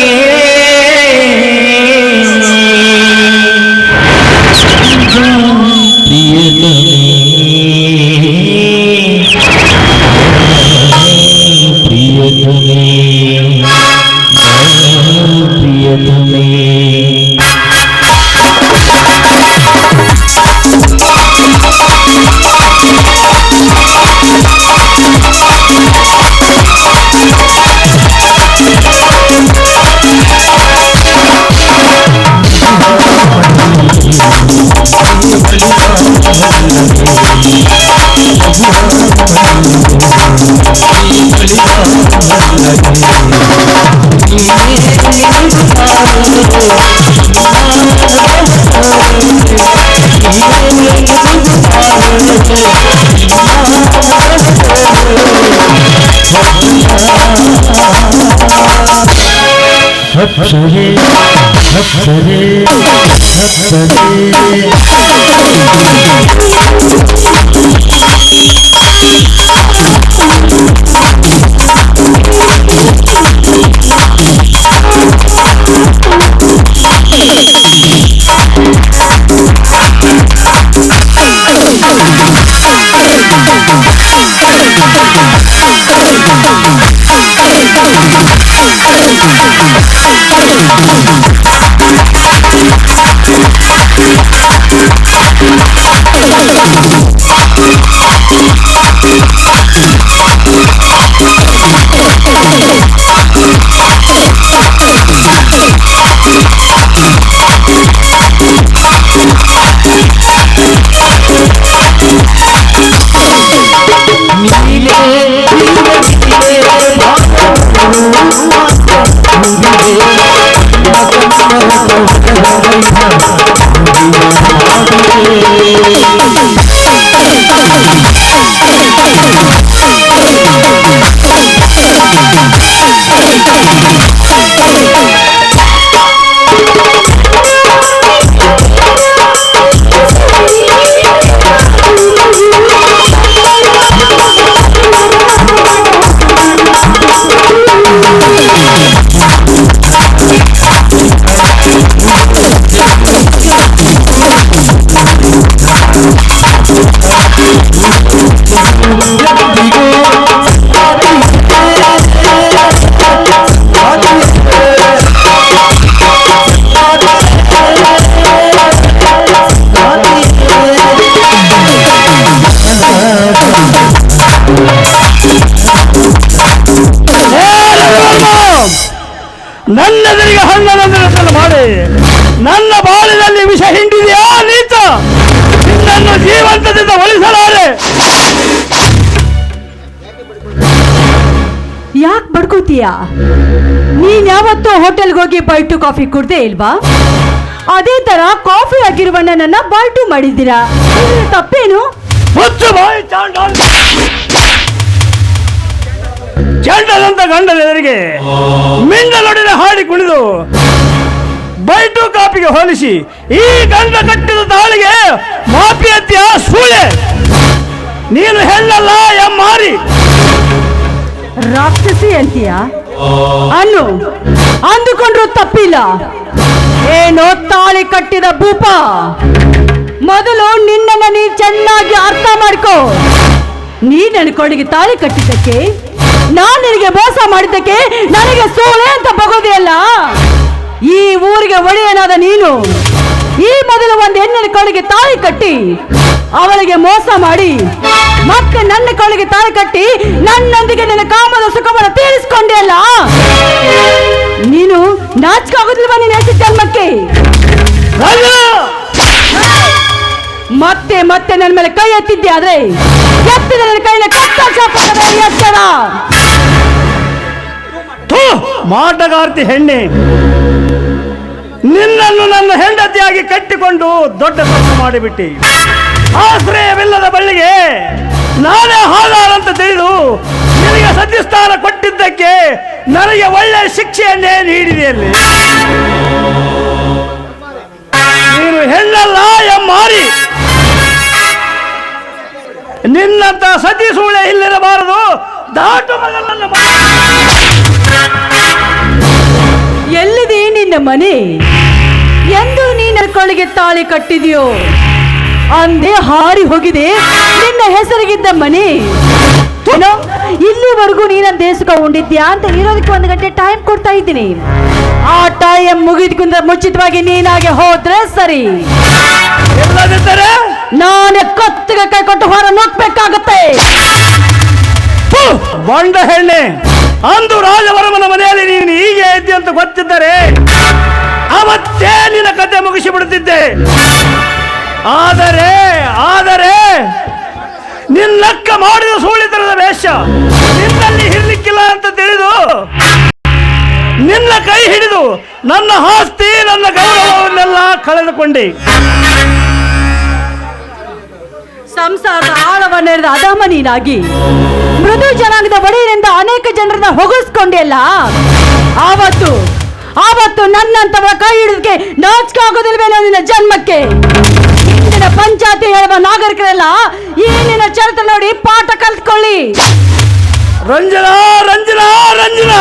ನನ್ನೆದುರಿಗೆ ಹಣ್ಣನ್ನು ಮಾಡಿ ನನ್ನ ಬಾಳಿನಲ್ಲಿ ವಿಷ ಹಿಂಡಿದೆಯಾ ನೀತ ನಿನ್ನನ್ನು ಜೀವಂತದಿಂದ ಒಲಿಸಲಾರೆ. ಯಾಕೆ ಬಡ್ಕೋತೀಯ? ನೀನ್ ಯಾವತ್ತೂ ಹೋಟೆಲ್ಗೆ ಹೋಗಿ ಬೈಟು ಕಾಫಿ ಕುಡ್ದೇ ಇಲ್ವಾ? ಅದೇ ತರ ಕಾಫಿ ಆಗಿರುವ ನನ್ನನ್ನ ಬಾಯ್ಟು ಮಾಡಿದ್ದೀರಾ, ತಪ್ಪೇನು? ಮುಚ್ಚು ಬಾಯಿ ಚಂಡದಂತ ಗಂಡನೆದುರಿಗೆ ಮಿಂಡಲೊಡನೆ ಹಾಡಿ ಕುಣಿದು ಬೈಟು ಕಾಪಿಗೆ ಹೋಲಿಸಿ ಈ ಗಂಡ ಕಟ್ಟಿದ ತಾಳಿಗೆ ಮಾಪಿಯತ್ಯ ಸೂಳೆ. ನೀನು ಹೆಣ್ಣಲ್ಲ ಎಮ್ಮಾರಿ. ರಾಕ್ಷಸಿ ಅಂತೀಯ? ಅನ್ನು ಅಂದುಕೊಂಡ್ರು ತಪ್ಪಿಲ್ಲ. ಏನೋ ತಾಳಿ ಕಟ್ಟಿದ ಭೂಪ, ಮೊದಲು ನಿನ್ನನ್ನ ನೀ ಚೆನ್ನಾಗಿ ಅರ್ಥ ಮಾಡ್ಕೋ. ನೀ ನನ್ನ ಕೊಡಿಗೆ ತಾಳಿ ಕಟ್ಟಿದ್ದಕ್ಕೆ, ನಾನು ನಿನಗೆ ಮೋಸ ಮಾಡಿದ್ದಕ್ಕೆ ನನಗೆ ಸೋಳೆ ಅಂತ ಬಗೋದೇ ಅಲ್ಲ. ಈ ಊರಿಗೆ ಒಡೆಯನಾದ ನೀನು ಈ ಮೊದಲು ಒಂದು ಹೆಣ್ಣಿನ ಕೊಳಿಗೆ ತಾಳಿ ಕಟ್ಟಿ ಅವಳಿಗೆ ಮೋಸ ಮಾಡಿ ಮತ್ತೆ ನನ್ನ ಕೊಳಿಗೆ ತಾಳಿ ಕಟ್ಟಿ ನನ್ನೊಂದಿಗೆ ನಿನ್ನ ಕಾಮದ ಸುಖವನ್ನು ತೀರಿಸಿಕೊಂಡೆ ಅಲ್ಲ. ನೀನು ನಾಚಿಕಾಗುದಿಲ್ವಾ ನಿನ್ನ ಹೆಸರು ಜನ್ಮಕ್ಕೆ? ಮತ್ತೆ ಮತ್ತೆ ನನ್ನ ಮೇಲೆ ಕೈ ಎತ್ತಿದ್ದೆ ಆದ್ರೆ ಎತ್ತಿದ ನನ್ನ ಕೈನ ಎಚ್ಚರ. ಮಾಟಗಾರ್ತಿ ಹೆಣ್ಣೆ, ನಿನ್ನನ್ನು ನನ್ನ ಹೆಂಡತಿಯಾಗಿ ಕಟ್ಟಿಕೊಂಡು ದೊಡ್ಡ ತಪ್ಪು ಮಾಡಿಬಿಟ್ಟಿ. ಆಶ್ರಯವಿಲ್ಲದ ಬಳ್ಳಿಗೆ ನಾನೇ ಹಾಗಾರಂತ ತಿಳಿದು ನಿನಗೆ ಸದ್ಯಸ್ಥಾನ ಕೊಟ್ಟಿದ್ದಕ್ಕೆ ನನಗೆ ಒಳ್ಳೆಯ ಶಿಕ್ಷೆಯನ್ನೇ ನೀಡಿದೆಯಲ್ಲಿ. ನೀನು ಹೆಣ್ಣಲ್ಲ ಎಮ್ಮಾರಿ. ನಿನ್ನಂತ ಸತಿ ಸೂಳೆ ಇಲ್ಲಿರಬಾರದು. ದಾಟು ಮಗನನ್ನು. ಎಲ್ಲಿದೆ ನಿನ್ನ ಮನೆ? ಎಂದು ನೀನ ಕೊಳಿಗೆ ತಾಳಿ ಕಟ್ಟಿದೆಯೋ ಅಂದೇ ಹಾರಿ ಹೋಗಿದೆ ನಿನ್ನ ಹೆಸರಿಗಿದ್ದ ಮನೆ. ಏನೋ ಇಲ್ಲಿವರೆಗೂ ನೀನ ದೇಶಕ ಉಂಡಿದ್ಯಾ ಅಂತ ಇರೋದಕ್ಕೆ 1 ಗಂಟೆ ಟೈಮ್ ಕೊಡ್ತಾ ಇದ್ದೀನಿ. ಆ ಟೈಮ್ ಮುಗಿದ್ಕೊಂಡ ಮುಂಚಿತವಾಗಿ ನೀನಾಗೆ ಹೋದ್ರೆ ಸರಿ, ಎಲ್ಲದಿದ್ದರೆ ನಾನೇ ಕತ್ತಿಗೆ ಕೈ ಕೊಟ್ಟು ಹೊರ ನುಗ್ಬೇಕಾಗತ್ತೆ. ಬಂಡ ಹೆಣ್ಣೆ, ಅಂದು ರಾಜವರ್ಮನ ಮನೆಯಲ್ಲಿ ನೀನು ಹೀಗೆ ಇದ್ದಿ ಅಂತ ಗೊತ್ತಿದ್ದರೆ ಅವತ್ತೇ ನಿನ್ನ ಕತೆ ಮುಗಿಸಿ ಬಿಡುತ್ತಿದ್ದೆ. ಆದರೆ ನಿನ್ನಕ್ಕ ಮಾಡಿದ ಸೂಳಿತನದ ವೇಷ ನಿನ್ನಲ್ಲಿ ಇರ್ಲಿಕ್ಕಿಲ್ಲ ಅಂತ ತಿಳಿದು ನಿನ್ನ ಕೈ ಹಿಡಿದು ನನ್ನ ಆಸ್ತಿ ನನ್ನ ಗೌರವವನ್ನೆಲ್ಲ ಕಳೆದುಕೊಂಡೆ. ಸಂಸಾರದ ಆಳವನ್ನೆರೆದ ಅಧಮ ನೀನಾಗಿ ಮೃದು ಜನಾಂಗದ ಒಡೆಯರಿಂದ ಅನೇಕ ಜನರನ್ನ ಹೊಗಳಿಸ್ಕೊಂಡೆಲ್ಲ. ಆವತ್ತು ನನ್ನಂತವರ ಕೈ ಹಿಡಿದಕ್ಕೆ ನಾಚಿಕೆ ಆಗೋದಿಲ್ವೇನೋ ನಿನ್ನ ಜನ್ಮಕ್ಕೆ. ಹಿಂದೆ ನಾಡಿನ ಪಂಚಾಯತಿ ಹೇಳುವ ನಾಗರಿಕರೆಲ್ಲ ಈ ನಿನ್ನ ಚರಿತ್ರೆ ನೋಡಿ ಪಾಠ ಕಲ್ತ್ಕೊಳ್ಳಿ. ರಂಜನಾ ರಂಜನಾ ರಂಜನಾ,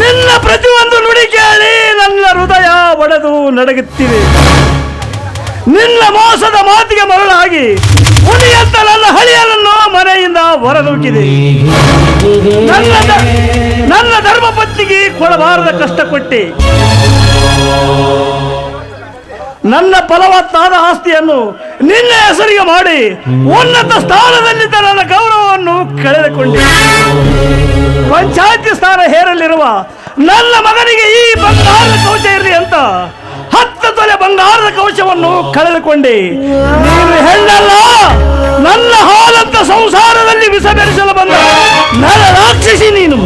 ನಿನ್ನ ಪ್ರತಿಯೊಂದು ನುಡಿ ಕೇಳಿ ನನ್ನ ಹೃದಯ ಒಡೆದು ನಡಗುತ್ತಿದೆ. ನಿನ್ನ ಮೋಸದ ಮಾತಿಗೆ ಮರಳಾಗಿ ಮುನಿಯಂತ ನನ್ನ ಹಳಿಯನನ್ನು ಮನೆಯಿಂದ ಹೊರದೂಕಿದೆ. ನನ್ನ ಧರ್ಮಪತ್ನಿಗೆ ಕೊಡಬಾರದ ಕಷ್ಟ ಕೊಟ್ಟೆ. ನನ್ನ ಫಲವತ್ತಾದ ಆಸ್ತಿಯನ್ನು ನಿನ್ನ ಹೆಸರಿಗೆ ಮಾಡಿ ಉನ್ನತ ಸ್ಥಾನದಲ್ಲಿದ್ದ ನನ್ನ ಗೌರವವನ್ನು ಕಳೆದುಕೊಂಡೆ. ಪಂಚಾಯತಿ ಸ್ಥಾನ ಹೇರಲಿರುವ ನನ್ನ ಮಗನಿಗೆ ಈ ಬಂಗಾರದ ಕವಚ ಇರಲಿ ಅಂತ 10 ತೊಲೆ ಬಂಗಾರದ ಕವಚವನ್ನು ಕಳೆದುಕೊಂಡೆ. ನೀನು ಹೆಣ್ಣಲ್ಲ, ನನ್ನ ಹಾಲಂತ ಸಂಸಾರದಲ್ಲಿ ವಿಷ ಬೆರೆಸಲು ಬಂದ ನನ್ನ ರಾಕ್ಷಸಿ ನೀನು.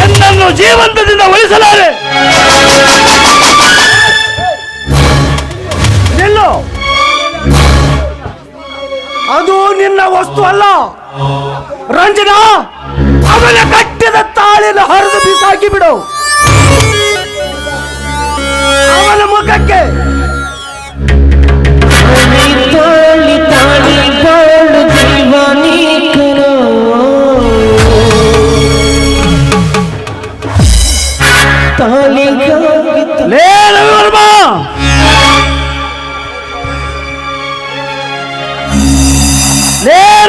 ಎನ್ನನ್ನು ಜೀವಂತದಿಂದ ಉಳಿಸಲಾರೆ. ಅದು ನಿನ್ನ ವಸ್ತು ಅಲ್ಲ ರಂಜನಾ. ಅವನ ಕಟ್ಟಿದ ತಾಳಿನ ಹರಿದು ಬಿಸಾಕಿ ಬಿಡು. ಅವನ ಮುಖಕ್ಕೆ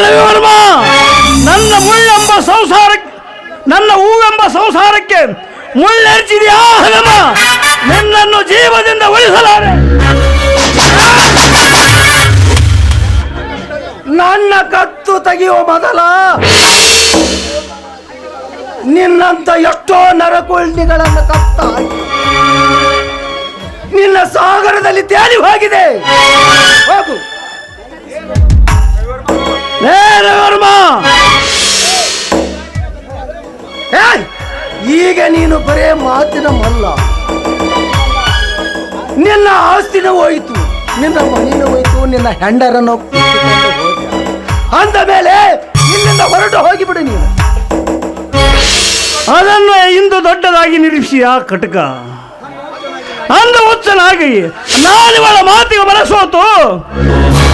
ರವಿವರ್ಮ, ನನ್ನ ಮುಳ್ಳೆಂಬ ಸಂಸಾರಕ್ಕೆ, ನನ್ನ ಹೂವೆಂಬ ಸಂಸಾರಕ್ಕೆ ಮುಳ್ಳೆರ್ಚಿದೆಯಾ ಹನುಮ? ನಿನ್ನನ್ನು ಜೀವದಿಂದ ಉಳಿಸಲಾರೆ. ನನ್ನ ಕತ್ತು ತೆಗೆಯುವ ಮೊದಲ ನಿನ್ನಂತ ಎಷ್ಟೋ ನರಕೋಳ್ಳಿಗಳನ್ನು ಕತ್ತ ನಿನ್ನ ಸಾಗರದಲ್ಲಿ ತೇಲಿ ಹೋಗಿದೆ. ಹೋಗು ರವಿವರ್ಮ. ಈಗ ನೀನು ಬರೇ ಮಾತಿನ ಮಲ್ಲ. ನಿನ್ನ ಆಸ್ತಿನ ಹೋಯಿತು, ನಿನ್ನ ಮನೆಯನ್ನು ಹೋಯಿತು, ನಿನ್ನ ಹೆಂಡರನ್ನು ಅಂದ ಮೇಲೆ ಇಲ್ಲಿಂದ ಹೊರಟು ಹೋಗಿಬಿಡು ನೀನು. ಅದನ್ನು ಇಂದು ದೊಡ್ಡದಾಗಿ ನಿರೀಕ್ಷೆಯ ಕಟಕ ಅಂದ ಹುಚ್ಚನಾಗಿ ನಾನಿವಳ ಮಾತಿಗೆ ಮನಸ್ಸೋತು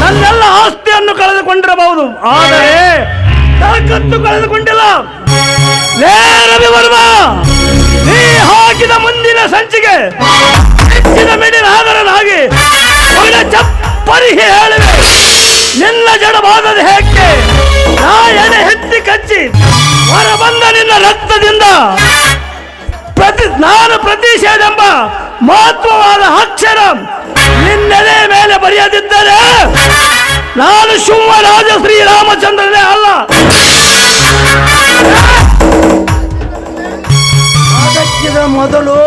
ನನ್ನೆಲ್ಲ ಆಸ್ತಿಯನ್ನು ಕಳೆದುಕೊಂಡಿರಬಹುದು, ಆದರೆ ತಾಕತ್ತು ಕಳೆದುಕೊಂಡಿಲ್ಲ. ರವಿವರ್ಮ, ನೀ ಹಾಕಿದ ಮುಂದಿನ ಸಂಚಿಗೆ ಹೆಚ್ಚಿನ ಮಿಡಿನಾದರನಾಗಿ ಚಪ್ಪರಿ ಹೇಳಿವೆ. ನಿನ್ನ ಜಡವಾದದ ಹೇಗೆ ನಾ ಎಡೆ ಹೆತ್ತಿ ಕಚ್ಚಿ ಹೊರ ಬಂದ ನಿನ್ನ ರಕ್ತದಿಂದ ನಾನು ಪ್ರತಿಷೇಧೆಂಬ ಮಹತ್ವವಾದ ಅಕ್ಷರ ನಿನ್ನೆಲೆ ಮೇಲೆ ಬರೆಯದಿದ್ದರೆ ನಾನು ಶಿವರಾಜ ಶ್ರೀರಾಮಚಂದ್ರನೇ ಅಲ್ಲ. ಅದಕ್ಕಿಂತ ಮೊದಲು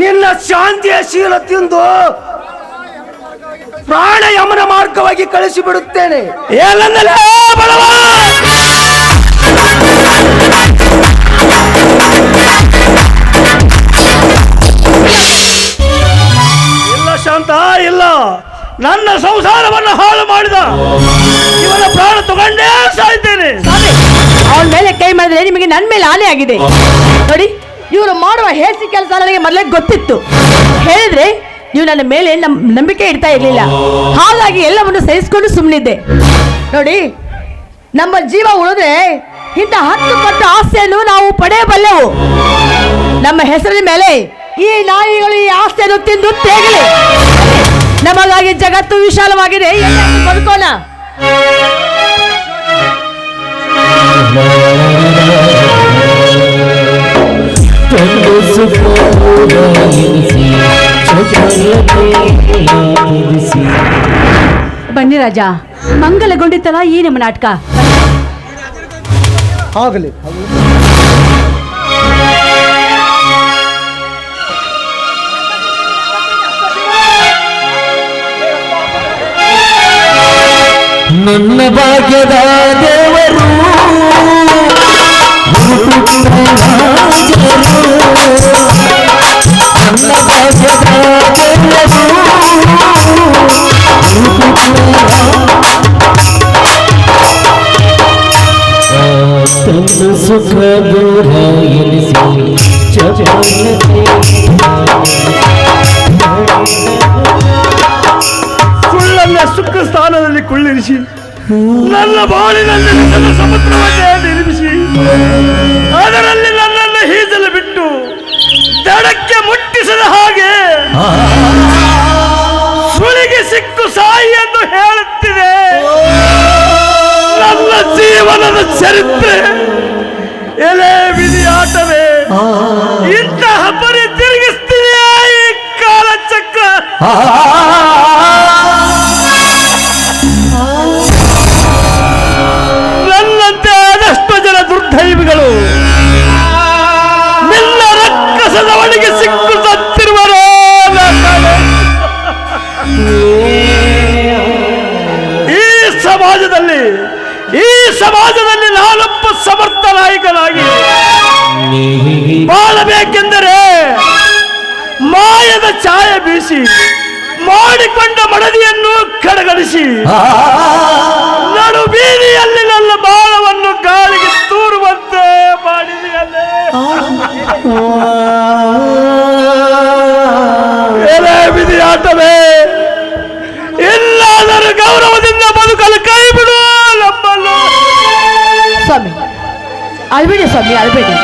ನಿನ್ನ ಶಾಂತಿಯ ಶೀಲ ತಿಂದು ಪ್ರಾಣ ಯಮನ ಮಾರ್ಗವಾಗಿ ಕಳಿಸಿಬಿಡುತ್ತೇನೆ. ಏನಂದರೆ ಬಡವ, ಇಲ್ಲ ಶಾಂತ, ಇಲ್ಲ. ನನ್ನ ಸಂಸಾರವನ್ನು ಹಾಳು ಮಾಡಿದ ಇವನ ಪ್ರಾಣ ತಗೊಂಡೇ ಸಾಯ್ತೇನೆ. ಅವನ ಮೇಲೆ ಕೈ ಮಾಡಿದ್ರೆ ನಿಮಗೆ ನನ್ನ ಮೇಲೆ ಆನೆ ಆಗಿದೆ ನೋಡಿ. ಇವರು ಮಾಡುವ ಹೇಸಿ ಕೆಲಸ ನನಗೆ ಮೊದಲೇ ಗೊತ್ತಿತ್ತು. ಹೇಳಿದ್ರೆ ನೀವು ನನ್ನ ಮೇಲೆ ನಂಬಿಕೆ ಇಡ್ತಾ ಇರಲಿಲ್ಲ. ಹಾಗಾಗಿ ಎಲ್ಲವನ್ನು ಸಹಿಸಿಕೊಂಡು ಸುಮ್ಮನಿದ್ದೆ ನೋಡಿ. ನಮ್ಮ ಜೀವ ಉಳಿದ್ರೆ ಇಂಥ 10 ಪಟ್ಟು ಆಸ್ತಿಯನ್ನು ನಾವು ಪಡೆಯಬಲ್ಲೆವು. ನಮ್ಮ ಹೆಸರಿನ ಮೇಲೆ ಈ ನಾಯಿಗಳು ಈ ಆಸ್ತಿಯನ್ನು ತಿಂದು ತೇಗಲಿ. ನಮಗಾಗಿ ಜಗತ್ತು ವಿಶಾಲವಾಗಿದೆ, ಬದುಕೋಣ. ಬನ್ನಿ ರಾಜ, ಮಂಗಲಗೊಂಡಿತ್ತಲ್ಲ ಈ ನಮ್ಮ ನಾಟಕ. ಆಗಲಿ. ನನ್ನ ಭಾಗ್ಯದ ದೇವರು ನನ್ನ ಭಾಗ್ಯದ ದೇವರು ಸುಖ ದೂರ ಎನಿಸಿ ಒಳ್ಳೆ ಸುಖ ಸ್ಥಾನದಲ್ಲಿ ಕುಳ್ಳಿರಿಸಿ ನನ್ನ ಬಾಳಿನಲ್ಲಿ ನನ್ನ ಸಮುದ್ರವನ್ನೇ ನಿರ್ಮಿಸಿ ಅದರಲ್ಲಿ ನನ್ನನ್ನು ಈಜಲು ಬಿಟ್ಟು ದಡಕ್ಕೆ ಮುಟ್ಟಿಸಿದ ಹಾಗೆ ಸುಳಿಗೆ ಸಿಕ್ಕು ಸಾಯಿ ಎಂದು ಹೇಳುತ್ತಿದೆ ನನ್ನ ಜೀವನದ ಚರಿತ್ರೆ. ಎಲೆ ವಿಧಿಯಾಟವೇ, ಇಂತಹ ಪರಿ ತಿರುಗಿಸ್ತಿದೆ ಈ ಕಾಲಚಕ್ರ. ನನ್ನಂತೆ ಆದಷ್ಟು ಜನ ದುರ್ದೈವಿಗಳು ನಿನ್ನ ರಕ್ಕಸದ ಒಳಗೆ ಸಿಕ್ಕು ಸತ್ತಿರುವರೋ. ಈ ಸಮಾಜದಲ್ಲಿ ನಾನೊಬ್ಬ ಸಮರ್ಥ ನಾಯಕನಾಗಿ ಬಾಳಬೇಕೆಂದರೆ ಮಾಯದ ಛಾಯೆ ಬೀಸಿ ಮಾಡಿಕೊಂಡ ಮಡದಿಯನ್ನು ಕಡೆಗಣಿಸಿ ನಡು ಬೀದಿಯಲ್ಲಿ ನನ್ನ ಬಾಳವನ್ನು ಗಾಳಿಗೆ ತೂರುವಂತೆ ಮಾಡಿದೆಯಲ್ಲೇ. ವಿಧಿಯಾಟವೇ, ಎಲ್ಲಾದರೂ ಗೌರವದಿಂದ ಬದುಕಲು ಕೈ ಬಿಡು ನಮ್ಮನ್ನು. ಸ್ವಾಮಿ ಅಳ್ಬೇಡಿ ಸ್ವಾಮಿ, ಅಳ್ಬೇಡಿ.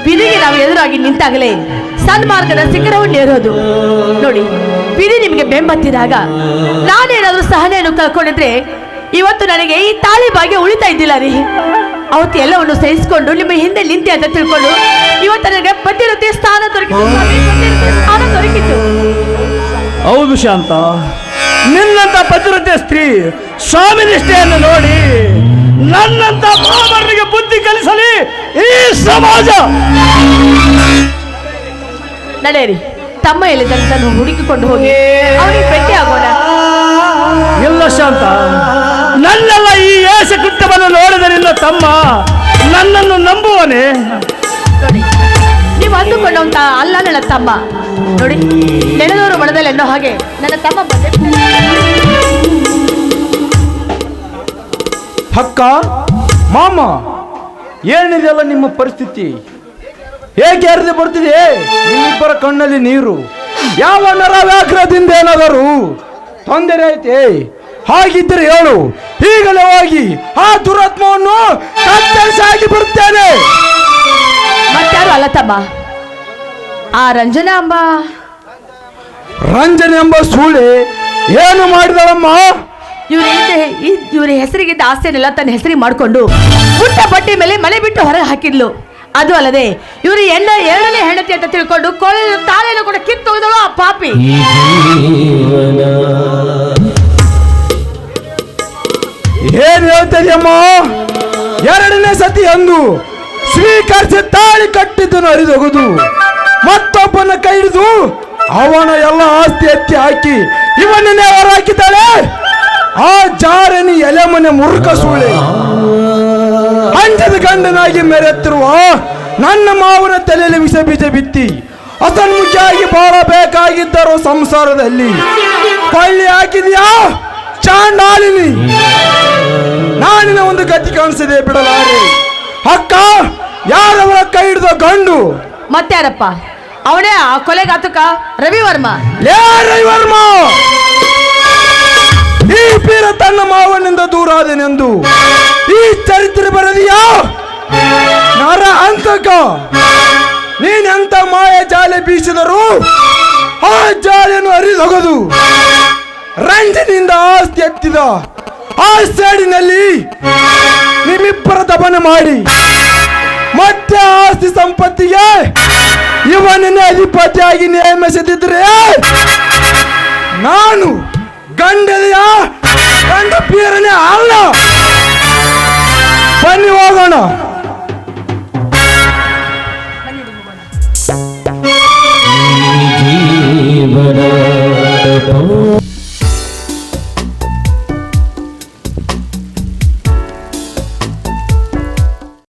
ವಿಧಿಗೆ ನಾವು ಎದುರಾಗಿ ನಿಂತಾಗಲೇ ಸನ್ಮಾರ್ಗದ ಶಿಖರವನ್ನು ಏರೋದು. ನೋಡಿ, ವಿಧಿ ನಿಮಗೆ ಬೆಂಬತ್ತಿದಾಗ ನಾನೇನಾದ್ರೂ ಸಹನೆಯನ್ನು ಕಳ್ಕೊಂಡಿದ್ರೆ ಇವತ್ತು ನನಗೆ ಈ ತಾಳಿ ಭಾಗ್ಯ ಉಳಿತಾ ಇದ್ದಿಲ್ಲ ರೀ. ಅವತ್ತು ಎಲ್ಲವನ್ನು ಸಹಿಸಿಕೊಂಡು ನಿಮ್ಮ ಹಿಂದೆ ನಿಂತೆ ಅಂತ ತಿಳ್ಕೊಂಡು ಇವತ್ತು ನನಗೆ ಪತಿರತೆ ಸ್ಥಾನ ದೊರಕಿತು. ಸ್ಥಾನ ದೊರಕಿತು. ಹೌದು ಶಾಂತ, ನಿನ್ನಂತ ಪತಿರತೆ ಸ್ತ್ರೀ ಸ್ವಾಮಿ ನಿಷ್ಠೆಯನ್ನು ನೋಡಿ ನನ್ನಂತ ಬಾಬರಿಗೆ ಬುದ್ಧಿ ಕಲಿಸಲಿ ಈ ಸಮಾಜ. ನಡೆಯಿರಿ, ತಮ್ಮ ಎಲ್ಲಿದ್ದಂತ ಹುಡುಕಿಕೊಂಡು ಹೋಗಿ ಅವನಿಗೆ ಭೇಟಿ ಆಗೋಣ. ಇಲ್ಲ ಶಾಂತ, ನನ್ನೆಲ್ಲ ಈ ಏಷ ಕೃತ್ಯವನ್ನು ನೋಡಿದರಿಂದ ತಮ್ಮ ನನ್ನನ್ನು ನಂಬುವನೇ. ನೋಡಿ, ನೀವು ಅಂದುಕೊಂಡಂತ ಅಲ್ಲ ನನ್ನ ತಮ್ಮ. ನೋಡಿ, ನೆನೆದವರು ಮನದಲ್ಲಿ ಅನ್ನೋ ಹಾಗೆ ನನ್ನ ತಮ್ಮ ಬಂದೆ. ಅಕ್ಕ, ಮಾಮ, ಏನಿದೆಯಲ್ಲ ನಿಮ್ಮ ಪರಿಸ್ಥಿತಿ? ಹೇಗೆ ಹರಿದು ಬರ್ತಿದೆ ನಿಮ್ಮಿಬ್ಬರ ಕಣ್ಣಲ್ಲಿ ನೀರು? ಯಾವ ನರ ವ್ಯಾಘ್ರದಿಂದ ಏನಾದರೂ ತೊಂದರೆ ಐತೆ? ಹಾಗಿದ್ದರೆ ಹೇಳು, ಈಗಲೇ ಹೋಗಿ ಆ ದುರಾತ್ಮವನ್ನು ಕತ್ತರಿಸಾಗಿ ಬಿಡುತ್ತೇನೆ. ಮತ್ತಾರು ಅಲ್ಲ ತಮ್ಮ, ಆ ರಂಜನಾ ಅಂಬ. ರಂಜನೆ ಎಂಬ ಸೂಳೆ ಏನು ಮಾಡಿದಳಮ್ಮ? ಇವ್ರ ಹೆಸರಿಗಿದ್ದ ಆಸ್ತಿಯನ್ನೆಲ್ಲ ತನ್ನ ಹೆಸರಿಗೆ ಮಾಡಿಕೊಂಡು ಪುಟ್ಟ ಬಟ್ಟೆ ಮೇಲೆ ಮನೆ ಬಿಟ್ಟು ಹೊರಗೆ ಹಾಕಿದ್ಲು. ಅದು ಅಲ್ಲದೆ ಇವರು ಎರಡನೇ ಹೆಂಡತಿ ಅಂತ ತಿಳ್ಕೊಂಡು ತಾಳೆಯನ್ನು ಕೂಡ ಕಿತ್ತೊಗೆದಳು ಆ ಪಾಪಿ. ಏನ್ ಹೇಳ್ತದೆಯಮ್ಮ? ಎರಡನೇ ಸತಿ ಅಂದು ಸ್ವೀಕರಿಸಿ ತಾಳಿ ಕಟ್ಟಿದ್ದನ್ನು ಅರಿದೊಗದು ಮತ್ತೊಬ್ಬನ ಕೈ ಹಿಡಿದು ಅವನ ಎಲ್ಲ ಆಸ್ತಿ ಎತ್ತಿ ಹಾಕಿ ಇವನನ್ನೇ ಹೊರ ಹಾಕಿದ್ದಾಳೆ. ಆ ಜಾರನಿ ಎಲೆ ಮನೆ ಮುರುಕ ಸೂಳೆ ಅಂಜದ ಗಂಡನಾಗಿ ಮೆರೆತ್ತಿರುವ ನನ್ನ ಮಾವನ ತಲೆಯಲ್ಲಿ ವಿಷ ಬೀಜ ಬಿತ್ತಿ ಅಸನ್ಮುಖಿಯಾಗಿ ಬಾಳಬೇಕಾಗಿದ್ದರು ಸಂಸಾರದಲ್ಲಿ ಕೊಳ್ಳಿ ಹಾಕಿದ್ಯಾ ಚಾಂಡಾಲಿನಿ. ನಾನಿನ ಒಂದು ಗತಿ ಕಾಣಿಸಿದೆ, ಬಿಡಲಾರೆ. ಅಕ್ಕ, ಯಾರವರ ಕೈ ಹಿಡಿದ ಗಂಡು? ಮತ್ತಾರಪ್ಪ? ಅವನೇ ಆ ಕೊಲೆಗಾತಕ ರವಿವರ್ಮ. ರವಿವರ್ಮ ಈ ಪೀರ ತನ್ನ ಮಾವನಿಂದ ದೂರಾದನೆಂದು ಈ ಚರಿತ್ರೆ ಬರದಿಯಾ? ನರ ಅಂತಕ, ನೀನೆಂತ ಮಾಯ ಜಾಲೆ ಬೀಸಿದರು ಆ ಜಾಲೆಯನ್ನು ಅರಿದೊಗದು ರಂಜನಿಂದ ಆಸ್ತಿ ಎತ್ತಿದ ಆ ಸೇಡಿನಲ್ಲಿ ನಿಮ್ಮಿಬ್ಬರ ದಮನ ಮಾಡಿ ಮತ್ತೆ ಆಸ್ತಿ ಸಂಪತ್ತಿಗೆ ಇವನನ್ನೇ ಅಧಿಪತಿಯಾಗಿ ನೇಮಿಸದಿದ್ರೆ ನಾನು ಗಂಡದೆಯ ಗಂಡ ಪೀರನೇ ಅಲ್ಲ. ಬನ್ನಿ ಹೋಗೋಣ.